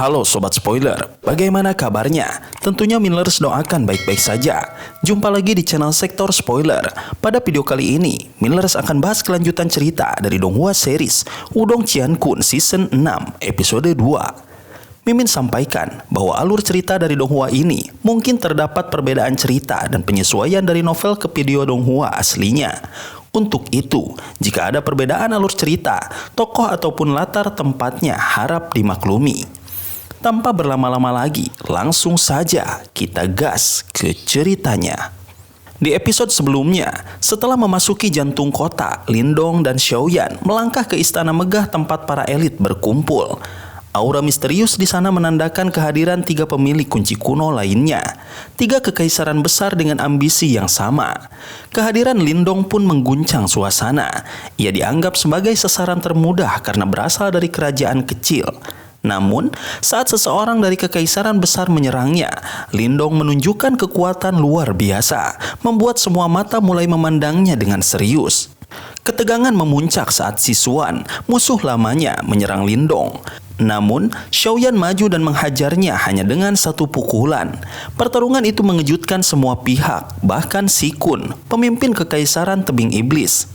Halo Sobat Spoiler, bagaimana kabarnya? Tentunya Millers doakan baik-baik saja. Jumpa lagi di channel Sektor Spoiler. Pada video kali ini, Millers akan bahas kelanjutan cerita dari Donghua series Wudong Qiankun Season 6 Episode 2. Mimin sampaikan bahwa alur cerita dari Donghua ini mungkin terdapat perbedaan cerita dan penyesuaian dari novel ke video Donghua aslinya. Untuk itu, jika ada perbedaan alur cerita, tokoh ataupun latar tempatnya harap dimaklumi. Tanpa berlama-lama lagi, langsung saja kita gas ke ceritanya. Di episode sebelumnya, setelah memasuki jantung kota, Lindong dan Xiaoyan melangkah ke istana megah tempat para elit berkumpul. Aura misterius di sana menandakan kehadiran 3 pemilik kunci kuno lainnya. 3 kekaisaran besar dengan ambisi yang sama. Kehadiran Lindong pun mengguncang suasana. Ia dianggap sebagai sasaran termudah karena berasal dari kerajaan kecil. Namun, saat seseorang dari kekaisaran besar menyerangnya, Lindong menunjukkan kekuatan luar biasa, membuat semua mata mulai memandangnya dengan serius. Ketegangan memuncak saat Sisuan, musuh lamanya, menyerang Lindong. Namun, Xiaoyan maju dan menghajarnya hanya dengan 1 pukulan. Pertarungan itu mengejutkan semua pihak, bahkan Sikun, pemimpin kekaisaran tebing iblis.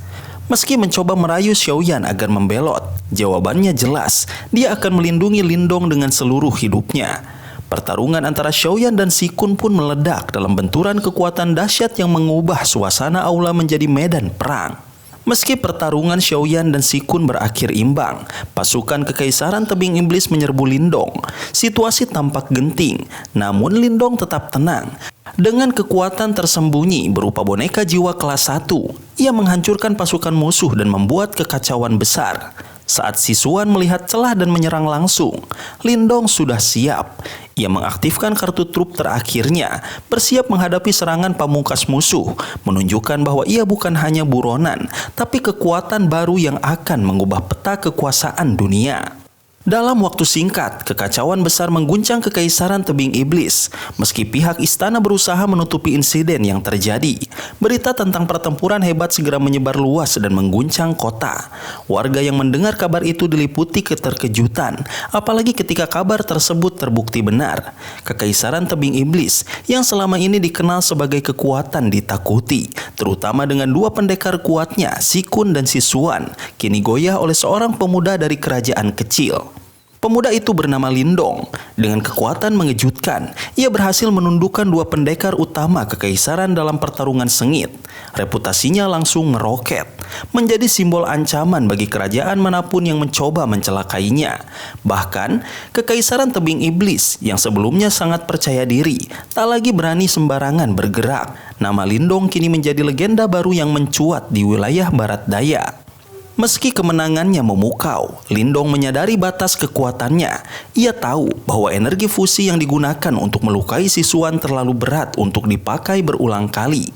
Meski mencoba merayu Xiaoyan agar membelot, jawabannya jelas, dia akan melindungi Lindong dengan seluruh hidupnya. Pertarungan antara Xiaoyan dan Sikun pun meledak dalam benturan kekuatan dahsyat yang mengubah suasana aula menjadi medan perang. Meski pertarungan Xiaoyan dan Sikun berakhir imbang, pasukan kekaisaran tebing iblis menyerbu Lindong. Situasi tampak genting, namun Lindong tetap tenang. Dengan kekuatan tersembunyi berupa boneka jiwa kelas 1, ia menghancurkan pasukan musuh dan membuat kekacauan besar. Saat Sisuan melihat celah dan menyerang langsung, Lindong sudah siap. Ia mengaktifkan kartu trup terakhirnya, bersiap menghadapi serangan pamungkas musuh, menunjukkan bahwa ia bukan hanya buronan, tapi kekuatan baru yang akan mengubah peta kekuasaan dunia. Dalam waktu singkat, kekacauan besar mengguncang kekaisaran tebing iblis. Meski pihak istana berusaha menutupi insiden yang terjadi, berita tentang pertempuran hebat segera menyebar luas dan mengguncang kota. Warga yang mendengar kabar itu diliputi keterkejutan, apalagi ketika kabar tersebut terbukti benar. Kekaisaran tebing iblis yang selama ini dikenal sebagai kekuatan ditakuti, terutama dengan 2 pendekar kuatnya, Sikun dan Sisuan, kini goyah oleh seorang pemuda dari kerajaan kecil. Pemuda itu bernama Lindong. Dengan kekuatan mengejutkan, ia berhasil menundukkan 2 pendekar utama kekaisaran dalam pertarungan sengit. Reputasinya langsung meroket, menjadi simbol ancaman bagi kerajaan manapun yang mencoba mencelakainya. Bahkan, kekaisaran tebing iblis yang sebelumnya sangat percaya diri, tak lagi berani sembarangan bergerak. Nama Lindong kini menjadi legenda baru yang mencuat di wilayah barat daya. Meski kemenangannya memukau, Lindong menyadari batas kekuatannya. Ia tahu bahwa energi fusi yang digunakan untuk melukai Sisuan terlalu berat untuk dipakai berulang kali.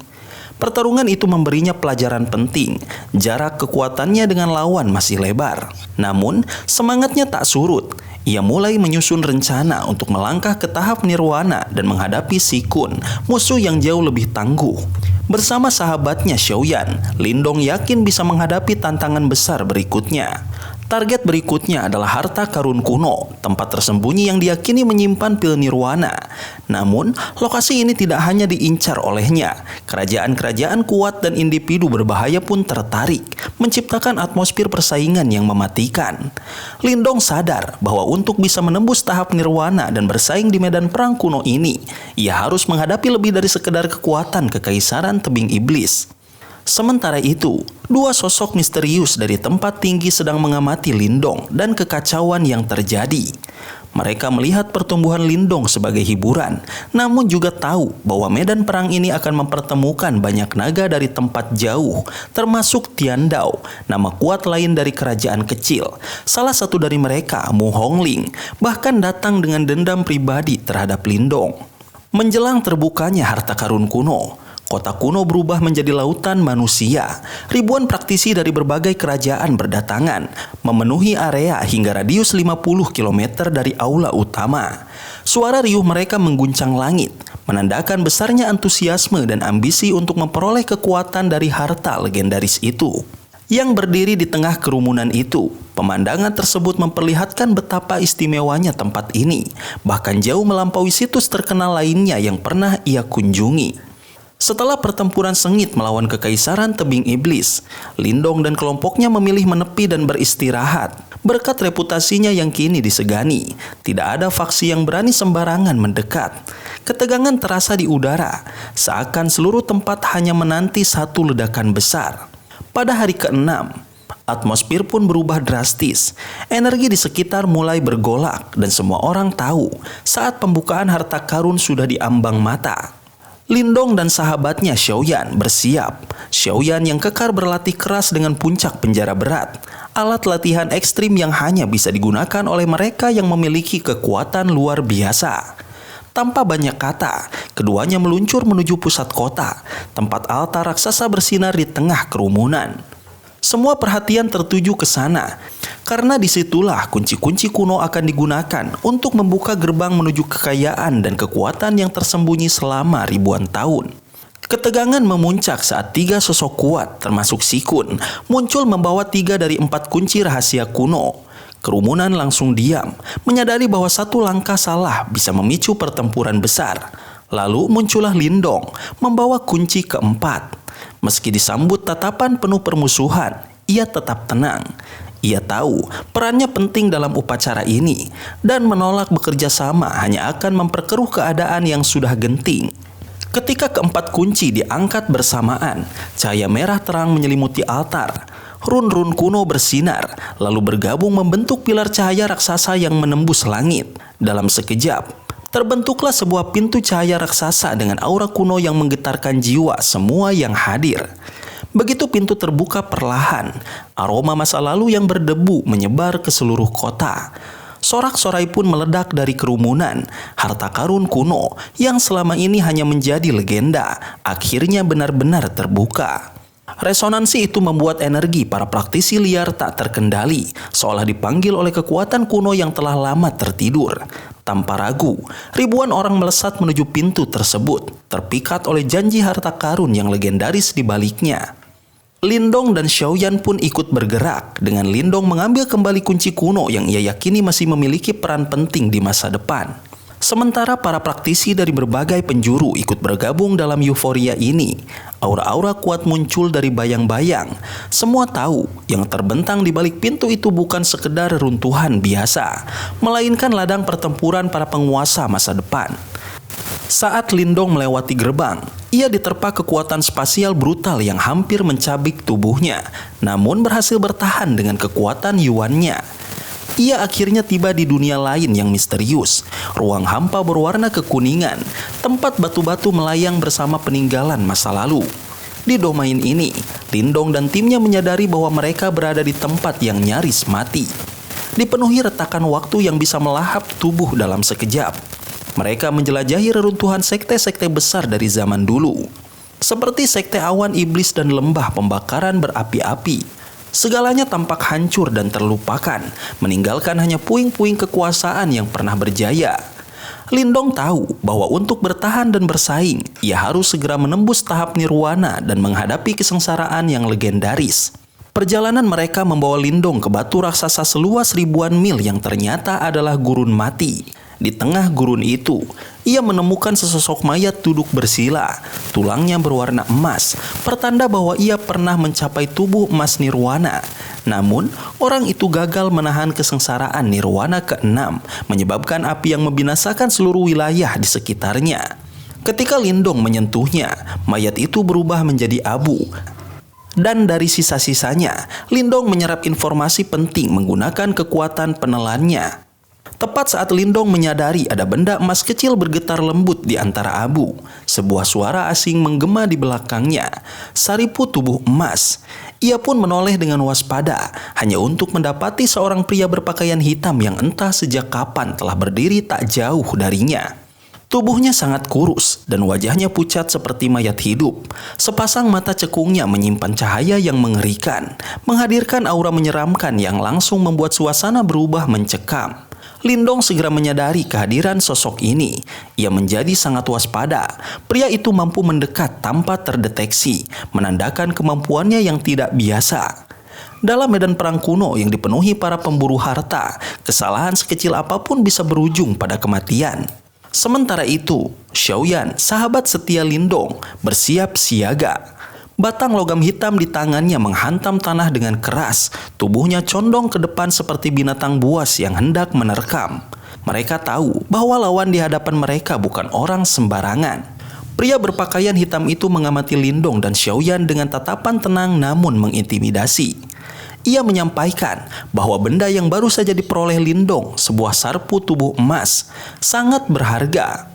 Pertarungan itu memberinya pelajaran penting. Jarak kekuatannya dengan lawan masih lebar. Namun, semangatnya tak surut. Ia mulai menyusun rencana untuk melangkah ke tahap nirwana dan menghadapi Sikun, musuh yang jauh lebih tangguh. Bersama sahabatnya Xiaoyan, Lindong yakin bisa menghadapi tantangan besar berikutnya. Target berikutnya adalah harta karun kuno, tempat tersembunyi yang diyakini menyimpan pil nirwana. Namun, lokasi ini tidak hanya diincar olehnya. Kerajaan-kerajaan kuat dan individu berbahaya pun tertarik, menciptakan atmosfer persaingan yang mematikan. Lindong sadar bahwa untuk bisa menembus tahap nirwana dan bersaing di medan perang kuno ini, ia harus menghadapi lebih dari sekedar kekuatan kekaisaran tebing iblis. Sementara itu, 2 sosok misterius dari tempat tinggi sedang mengamati Lindong dan kekacauan yang terjadi. Mereka melihat pertumbuhan Lindong sebagai hiburan, namun juga tahu bahwa medan perang ini akan mempertemukan banyak naga dari tempat jauh, termasuk Tiandao, nama kuat lain dari kerajaan kecil. Salah satu dari mereka, Mu Hongling, bahkan datang dengan dendam pribadi terhadap Lindong. Menjelang terbukanya harta karun kuno, kota kuno berubah menjadi lautan manusia. Ribuan praktisi dari berbagai kerajaan berdatangan, memenuhi area hingga radius 50 km dari aula utama. Suara riuh mereka mengguncang langit, menandakan besarnya antusiasme dan ambisi untuk memperoleh kekuatan dari harta legendaris itu. Yang berdiri di tengah kerumunan itu Pemandangan tersebut memperlihatkan betapa istimewanya tempat ini, bahkan jauh melampaui situs terkenal lainnya yang pernah ia kunjungi. Setelah pertempuran sengit melawan Kekaisaran Tebing Iblis, Lindong dan kelompoknya memilih menepi dan beristirahat. Berkat reputasinya yang kini disegani, tidak ada faksi yang berani sembarangan mendekat. Ketegangan terasa di udara, seakan seluruh tempat hanya menanti satu ledakan besar. Pada hari ke-6, atmosfer pun berubah drastis. Energi di sekitar mulai bergolak dan semua orang tahu saat pembukaan harta karun sudah di ambang mata. Lindong dan sahabatnya Xiaoyan bersiap. Xiaoyan yang kekar berlatih keras dengan puncak penjara berat, alat latihan ekstrim yang hanya bisa digunakan oleh mereka yang memiliki kekuatan luar biasa. Tanpa banyak kata, keduanya meluncur menuju pusat kota, tempat altar raksasa bersinar di tengah kerumunan. Semua perhatian tertuju ke sana, karena disitulah kunci-kunci kuno akan digunakan untuk membuka gerbang menuju kekayaan dan kekuatan yang tersembunyi selama ribuan tahun. Ketegangan memuncak saat 3 sosok kuat, termasuk Si Kun, muncul membawa 3 dari 4 kunci rahasia kuno. Kerumunan langsung diam, menyadari bahwa satu langkah salah bisa memicu pertempuran besar. Lalu muncullah Lindong, membawa kunci keempat. Meski disambut tatapan penuh permusuhan, ia tetap tenang. Ia tahu perannya penting dalam upacara ini dan menolak bekerja sama hanya akan memperkeruh keadaan yang sudah genting. Ketika keempat kunci diangkat bersamaan, cahaya merah terang menyelimuti altar. Run-run kuno bersinar, lalu bergabung membentuk pilar cahaya raksasa yang menembus langit. Dalam sekejap, terbentuklah sebuah pintu cahaya raksasa dengan aura kuno yang menggetarkan jiwa semua yang hadir. Begitu pintu terbuka perlahan, aroma masa lalu yang berdebu menyebar ke seluruh kota. Sorak-sorai pun meledak dari kerumunan. Harta karun kuno yang selama ini hanya menjadi legenda, akhirnya benar-benar terbuka. Resonansi itu membuat energi para praktisi liar tak terkendali, seolah dipanggil oleh kekuatan kuno yang telah lama tertidur. Tanpa ragu, ribuan orang melesat menuju pintu tersebut, terpikat oleh janji harta karun yang legendaris di baliknya. Lindong dan Xiaoyan pun ikut bergerak, dengan Lindong mengambil kembali kunci kuno yang ia yakini masih memiliki peran penting di masa depan. Sementara para praktisi dari berbagai penjuru ikut bergabung dalam euforia ini. Aura-aura kuat muncul dari bayang-bayang. Semua tahu yang terbentang di balik pintu itu bukan sekedar runtuhan biasa, melainkan ladang pertempuran para penguasa masa depan. Saat Lindong melewati gerbang, ia diterpa kekuatan spasial brutal yang hampir mencabik tubuhnya, namun berhasil bertahan dengan kekuatan Yuannya. Ia akhirnya tiba di dunia lain yang misterius, ruang hampa berwarna kekuningan, tempat batu-batu melayang bersama peninggalan masa lalu. Di domain ini, Lindong dan timnya menyadari bahwa mereka berada di tempat yang nyaris mati, dipenuhi retakan waktu yang bisa melahap tubuh dalam sekejap. Mereka menjelajahi reruntuhan sekte-sekte besar dari zaman dulu, seperti sekte awan iblis dan lembah pembakaran berapi-api. Segalanya tampak hancur dan terlupakan, meninggalkan hanya puing-puing kekuasaan yang pernah berjaya. Lindong tahu bahwa untuk bertahan dan bersaing, ia harus segera menembus tahap nirwana dan menghadapi kesengsaraan yang legendaris. Perjalanan mereka membawa Lindong ke batu raksasa seluas ribuan mil yang ternyata adalah gurun mati. Di tengah gurun itu, ia menemukan sesosok mayat duduk bersila. Tulangnya berwarna emas, pertanda bahwa ia pernah mencapai tubuh emas nirwana. Namun, orang itu gagal menahan kesengsaraan nirwana ke-6, menyebabkan api yang membinasakan seluruh wilayah di sekitarnya. Ketika Lindong menyentuhnya, mayat itu berubah menjadi abu. Dan dari sisa-sisanya, Lindong menyerap informasi penting menggunakan kekuatan penelannya. Tepat saat Lindong menyadari ada benda emas kecil bergetar lembut di antara abu, sebuah suara asing menggema di belakangnya. Saripu tubuh emas. Ia pun menoleh dengan waspada, hanya untuk mendapati seorang pria berpakaian hitam yang entah sejak kapan telah berdiri tak jauh darinya. Tubuhnya sangat kurus dan wajahnya pucat seperti mayat hidup. Sepasang mata cekungnya menyimpan cahaya yang mengerikan, menghadirkan aura menyeramkan yang langsung membuat suasana berubah mencekam. Lindong segera menyadari kehadiran sosok ini. Ia menjadi sangat waspada. Pria itu mampu mendekat tanpa terdeteksi, menandakan kemampuannya yang tidak biasa. Dalam medan perang kuno yang dipenuhi para pemburu harta, kesalahan sekecil apapun bisa berujung pada kematian. Sementara itu, Xiaoyan, sahabat setia Lindong, bersiap siaga. Batang logam hitam di tangannya menghantam tanah dengan keras. Tubuhnya condong ke depan seperti binatang buas yang hendak menerkam. Mereka tahu bahwa lawan di hadapan mereka bukan orang sembarangan. Pria berpakaian hitam itu mengamati Lindong dan Xiaoyan dengan tatapan tenang namun mengintimidasi. Ia menyampaikan bahwa benda yang baru saja diperoleh Lindong, sebuah sarpu tubuh emas, sangat berharga.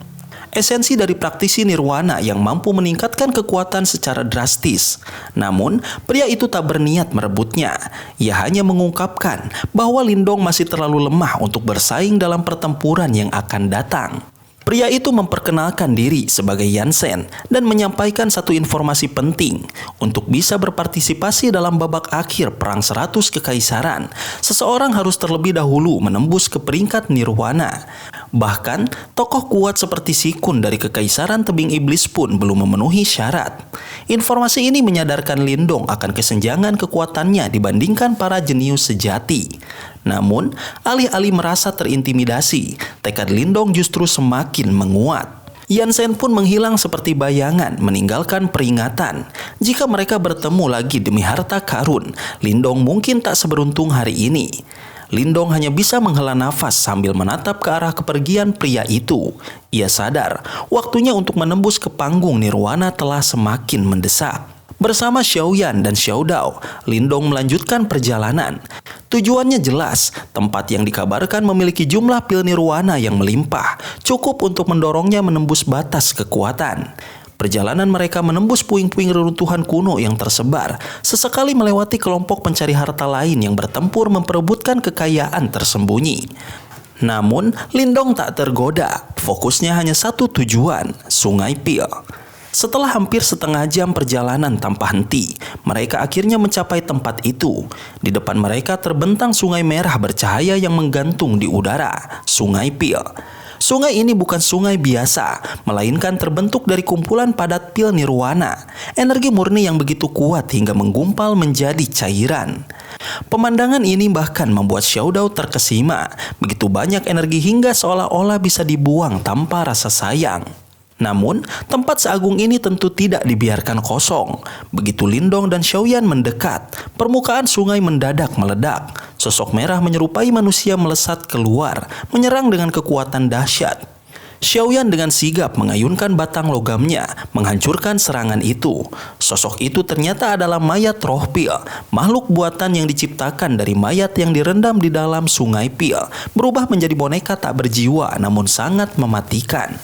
Esensi dari praktisi nirwana yang mampu meningkatkan kekuatan secara drastis. Namun, pria itu tak berniat merebutnya. Ia hanya mengungkapkan bahwa Lindong masih terlalu lemah untuk bersaing dalam pertempuran yang akan datang. Pria itu memperkenalkan diri sebagai Yansen dan menyampaikan satu informasi penting. Untuk bisa berpartisipasi dalam babak akhir Perang 100 Kekaisaran, seseorang harus terlebih dahulu menembus ke peringkat nirwana. Bahkan, tokoh kuat seperti Sikun dari Kekaisaran Tebing Iblis pun belum memenuhi syarat. Informasi ini menyadarkan Lindong akan kesenjangan kekuatannya dibandingkan para jenius sejati. Namun, alih-alih merasa terintimidasi, tekad Lindong justru semakin menguat. Yansen pun menghilang seperti bayangan, meninggalkan peringatan. Jika mereka bertemu lagi demi harta karun, Lindong mungkin tak seberuntung hari ini. Lindong hanya bisa menghela nafas sambil menatap ke arah kepergian pria itu. Ia sadar, waktunya untuk menembus ke panggung nirwana telah semakin mendesak. Bersama Xiaoyan dan Xiaodao, Lindong melanjutkan perjalanan. Tujuannya jelas, tempat yang dikabarkan memiliki jumlah pil nirwana yang melimpah, cukup untuk mendorongnya menembus batas kekuatan. Perjalanan mereka menembus puing-puing reruntuhan kuno yang tersebar, sesekali melewati kelompok pencari harta lain yang bertempur memperebutkan kekayaan tersembunyi. Namun, Lindong tak tergoda, fokusnya hanya satu tujuan, Sungai Pil. Setelah hampir setengah jam perjalanan tanpa henti, mereka akhirnya mencapai tempat itu. Di depan mereka terbentang sungai merah bercahaya yang menggantung di udara, Sungai Pil. Sungai ini bukan sungai biasa, melainkan terbentuk dari kumpulan padat pil nirwana. Energi murni yang begitu kuat hingga menggumpal menjadi cairan. Pemandangan ini bahkan membuat Xiaodao terkesima. Begitu banyak energi hingga seolah-olah bisa dibuang tanpa rasa sayang. Namun, tempat seagung ini tentu tidak dibiarkan kosong. Begitu Lindong dan Xiaoyan mendekat, permukaan sungai mendadak meledak. Sosok merah menyerupai manusia melesat keluar, menyerang dengan kekuatan dahsyat. Xiaoyan dengan sigap mengayunkan batang logamnya, menghancurkan serangan itu. Sosok itu ternyata adalah mayat roh pil, makhluk buatan yang diciptakan dari mayat yang direndam di dalam sungai pil, berubah menjadi boneka tak berjiwa namun sangat mematikan.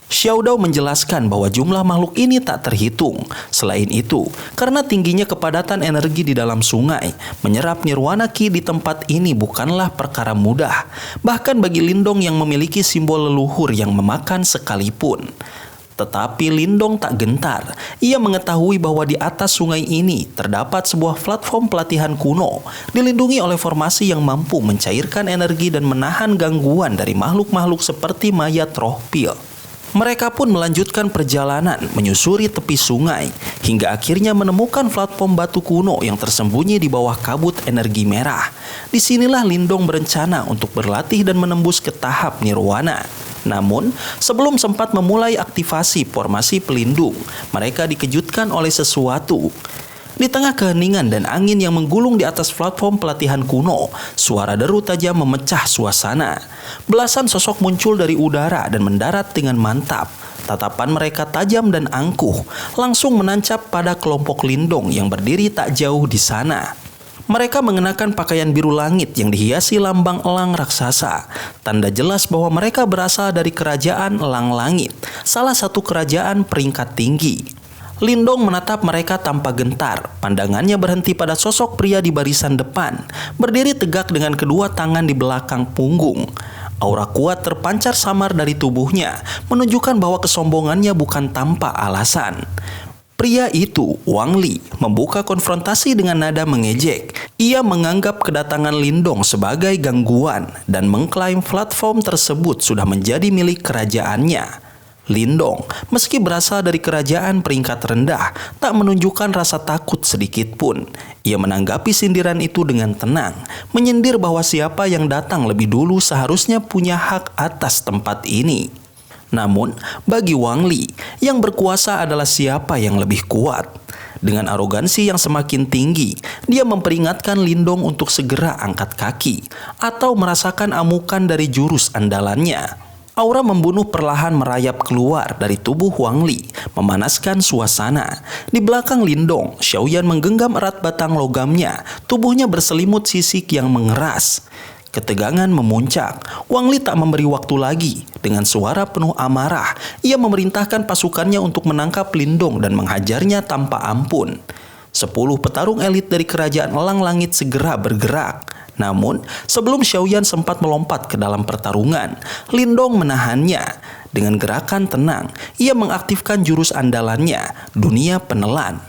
Xiaodao menjelaskan bahwa jumlah makhluk ini tak terhitung. Selain itu, karena tingginya kepadatan energi di dalam sungai, menyerap nirwana ki di tempat ini bukanlah perkara mudah. Bahkan bagi Lindong yang memiliki simbol leluhur yang memakan sekalipun. Tetapi Lindong tak gentar. Ia mengetahui bahwa di atas sungai ini terdapat sebuah platform pelatihan kuno, dilindungi oleh formasi yang mampu mencairkan energi dan menahan gangguan dari makhluk-makhluk seperti mayat roh pil. Mereka pun melanjutkan perjalanan menyusuri tepi sungai hingga akhirnya menemukan platform batu kuno yang tersembunyi di bawah kabut energi merah. Disinilah Lindong berencana untuk berlatih dan menembus ke tahap nirwana. Namun, sebelum sempat memulai aktivasi formasi pelindung, mereka dikejutkan oleh sesuatu. Di tengah keheningan dan angin yang menggulung di atas platform pelatihan kuno, suara deru tajam memecah suasana. Belasan sosok muncul dari udara dan mendarat dengan mantap. Tatapan mereka tajam dan angkuh, langsung menancap pada kelompok Lindong yang berdiri tak jauh di sana. Mereka mengenakan pakaian biru langit yang dihiasi lambang elang raksasa. Tanda jelas bahwa mereka berasal dari kerajaan Elang Langit, salah satu kerajaan peringkat tinggi. Lindong menatap mereka tanpa gentar. Pandangannya berhenti pada sosok pria di barisan depan, berdiri tegak dengan kedua tangan di belakang punggung. Aura kuat terpancar samar dari tubuhnya, menunjukkan bahwa kesombongannya bukan tanpa alasan. Pria itu, Wang Li, membuka konfrontasi dengan nada mengejek. Ia menganggap kedatangan Lindong sebagai gangguan dan mengklaim platform tersebut sudah menjadi milik kerajaannya. Lindong, meski berasal dari kerajaan peringkat rendah, tak menunjukkan rasa takut sedikit pun. Ia menanggapi sindiran itu dengan tenang, menyindir bahwa siapa yang datang lebih dulu seharusnya punya hak atas tempat ini. Namun, bagi Wang Li, yang berkuasa adalah siapa yang lebih kuat. Dengan arogansi yang semakin tinggi, dia memperingatkan Lindong untuk segera angkat kaki atau merasakan amukan dari jurus andalannya. Aura membunuh perlahan merayap keluar dari tubuh Wang Li, memanaskan suasana. Di belakang Lindong, Xiaoyan menggenggam erat batang logamnya, tubuhnya berselimut sisik yang mengeras. Ketegangan memuncak. Wang Li tak memberi waktu lagi. Dengan suara penuh amarah, ia memerintahkan pasukannya untuk menangkap Lindong dan menghajarnya tanpa ampun. 10 petarung elit dari kerajaan Elang Langit segera bergerak. Namun, sebelum Xiaoyan sempat melompat ke dalam pertarungan, Lindong menahannya. Dengan gerakan tenang, ia mengaktifkan jurus andalannya, dunia penelan.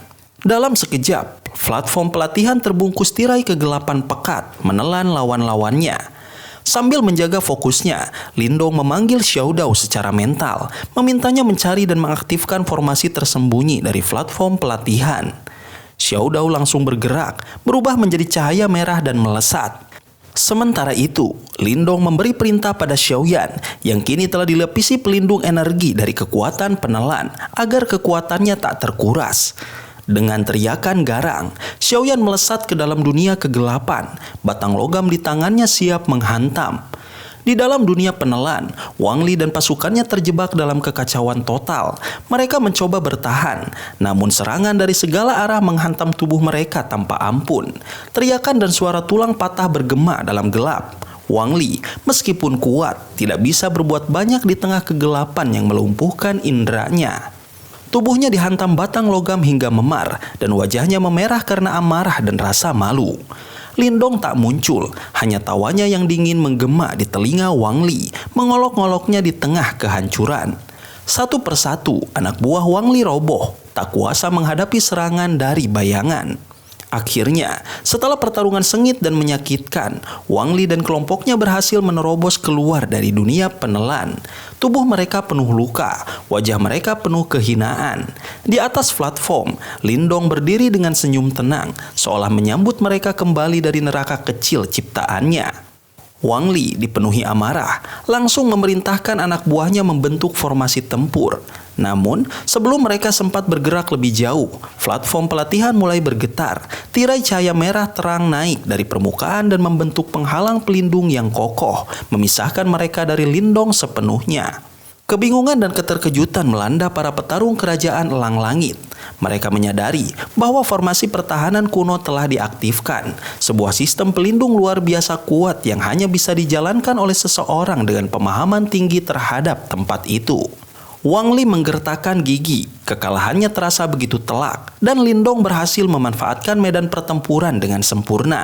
Dalam sekejap, platform pelatihan terbungkus tirai kegelapan pekat, menelan lawan-lawannya. Sambil menjaga fokusnya, Lindong memanggil Xiaodao secara mental, memintanya mencari dan mengaktifkan formasi tersembunyi dari platform pelatihan. Xiaodao langsung bergerak, berubah menjadi cahaya merah dan melesat. Sementara itu, Lindong memberi perintah pada Xiaoyan yang kini telah dilapisi pelindung energi dari kekuatan penelan agar kekuatannya tak terkuras. Dengan teriakan garang, Xiaoyan melesat ke dalam dunia kegelapan. Batang logam di tangannya siap menghantam. Di dalam dunia penelan, Wang Li dan pasukannya terjebak dalam kekacauan total. Mereka mencoba bertahan, namun serangan dari segala arah menghantam tubuh mereka tanpa ampun. Teriakan dan suara tulang patah bergema dalam gelap. Wang Li, meskipun kuat, tidak bisa berbuat banyak di tengah kegelapan yang melumpuhkan inderanya. Tubuhnya dihantam batang logam hingga memar, dan wajahnya memerah karena amarah dan rasa malu. Lindong tak muncul, hanya tawanya yang dingin menggema di telinga Wang Li, mengolok-ngoloknya di tengah kehancuran. Satu persatu, anak buah Wang Li roboh, tak kuasa menghadapi serangan dari bayangan. Akhirnya, setelah pertarungan sengit dan menyakitkan, Wang Li dan kelompoknya berhasil menerobos keluar dari dunia penelan. Tubuh mereka penuh luka, wajah mereka penuh kehinaan. Di atas platform, Lindong berdiri dengan senyum tenang, seolah menyambut mereka kembali dari neraka kecil ciptaannya. Wang Li dipenuhi amarah, langsung memerintahkan anak buahnya membentuk formasi tempur. Namun, sebelum mereka sempat bergerak lebih jauh, platform pelatihan mulai bergetar. Tirai cahaya merah terang naik dari permukaan dan membentuk penghalang pelindung yang kokoh, memisahkan mereka dari Lindong sepenuhnya. Kebingungan dan keterkejutan melanda para petarung kerajaan Elang Langit. Mereka menyadari bahwa formasi pertahanan kuno telah diaktifkan, sebuah sistem pelindung luar biasa kuat yang hanya bisa dijalankan oleh seseorang dengan pemahaman tinggi terhadap tempat itu. Wang Li menggertakkan gigi, kekalahannya terasa begitu telak, dan Lindong berhasil memanfaatkan medan pertempuran dengan sempurna.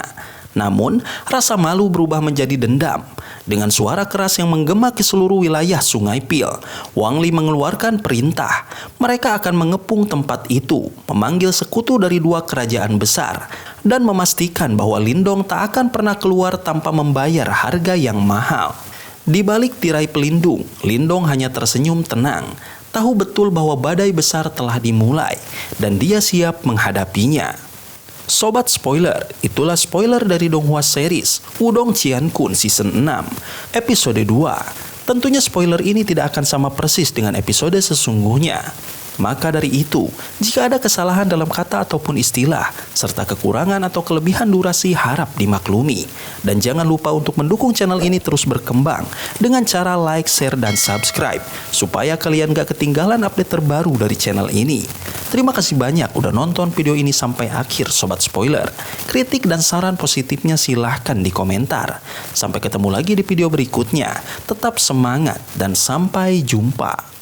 Namun, rasa malu berubah menjadi dendam. Dengan suara keras yang menggema ke seluruh wilayah Sungai Pil, Wang Li mengeluarkan perintah. Mereka akan mengepung tempat itu, memanggil sekutu dari 2 kerajaan besar, dan memastikan bahwa Lindong tak akan pernah keluar tanpa membayar harga yang mahal. Di balik tirai pelindung, Lindong hanya tersenyum tenang, tahu betul bahwa badai besar telah dimulai, dan dia siap menghadapinya. Sobat spoiler, itulah spoiler dari Donghua series Wudong Qiankun Season 6 Episode 2. Tentunya spoiler ini tidak akan sama persis dengan episode sesungguhnya. Maka dari itu, jika ada kesalahan dalam kata ataupun istilah, serta kekurangan atau kelebihan durasi harap dimaklumi. Dan jangan lupa untuk mendukung channel ini terus berkembang dengan cara like, share, dan subscribe, supaya kalian gak ketinggalan update terbaru dari channel ini. Terima kasih banyak udah nonton video ini sampai akhir Sobat Spoiler. Kritik dan saran positifnya silahkan di komentar. Sampai ketemu lagi di video berikutnya. Tetap semangat dan sampai jumpa.